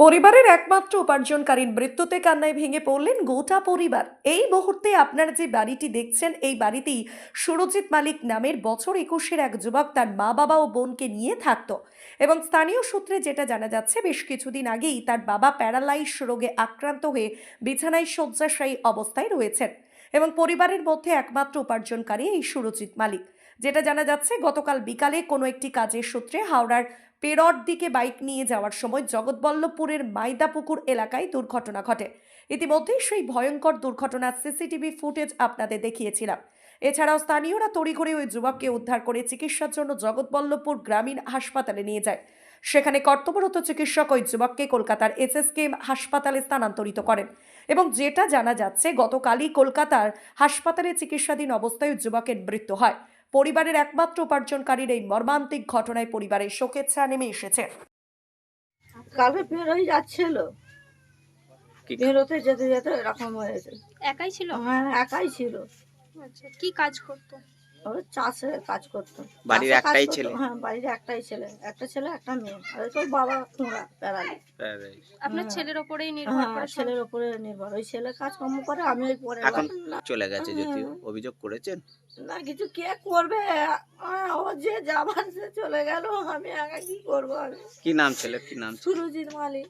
পরিবারের একমাত্র উপার্জনকারীর মৃত্যুতে কান্নায় ভেঙে পড়লেন গোটা পরিবার। এই মুহূর্তে আপনারা যে বাড়িটি দেখছেন, এই বাড়িতেই সুরজিৎ মালিক নামের বছর 21-এর এক যুবক তার মা বাবা ও বোনকে নিয়ে থাকতো। এবং স্থানীয় সূত্রে যেটা জানা যাচ্ছে, বেশ কিছুদিন আগেই তার বাবা প্যারালাইস রোগে আক্রান্ত হয়ে বিছানায় শয্যাশায়ী অবস্থায় রয়েছেন। এবং পরিবারের মধ্যে একমাত্র উপার্জনকারী এই সুরজিৎ মালিক। যেটা জানা যাচ্ছে, গতকাল বিকালে কোনো একটি কাজের সূত্রে হাওড়ার পেরোর দিকে বাইক নিয়ে যাওয়ার সময় জগৎবল্লভপুরের মাইদাপুকুর এলাকায় দুর্ঘটনা ঘটে। ইতিমধ্যেই সেই ভয়ঙ্কর দুর্ঘটনার সিসিটিভি ফুটেজ আপনাদের দেখিয়েছিলাম। এছাড়াও স্থানীয়রা তড়িঘড়ি ওই যুবককে উদ্ধার করে চিকিৎসার জন্য জগৎবল্লভপুর গ্রামীণ হাসপাতালে নিয়ে যায়। সেখানে কর্তব্যরত চিকিৎসক ওই যুবককে কলকাতার এসএসকেএম হাসপাতালে স্থানান্তরিত করেন। এবং যেটা জানা যাচ্ছে, গতকালই কলকাতার হাসপাতালে চিকিৎসাধীন অবস্থায় ওই যুবকের মৃত্যু হয়। পরিবারের একমাত্র উপার্জনকারীর এই মর্মান্তিক ঘটনায় পরিবারের শোকের ছায়া নেমে এসেছে। কালকে বেরোই যাচ্ছিল, বেরোতে যেতে যেতে এরকম হয়েছে। একাই ছিল? হ্যাঁ, একাই ছিল। আচ্ছা, কি কাজ করতো? ও চাষে কাজ করতো। বাড়ির চাষে কাজ একটাই করতো। ছেলে? হ্যাঁ, বাড়ির একটাই ছেলে, একটা ছেলে একটা মেয়ে। আর তোর বাবা খুঁড়া প্যারালাইস। আপনার হ্যাঁ। ছেলের ওপরেই নির্ভর হ্যাঁ, করে ছেলের উপরে নির্ভর। ওই ছেলে কাজকর্ম করে, আমি ওই পরে এখন না চলে গেছে, যদিও অভিযোগ করেছেন। না কিছু কে করবে। ও যে যাবার সে চলে গেল, আমি একা কি করবো? আমি কি নাম ছেলের, কি নাম? সুরজিৎ মালিক।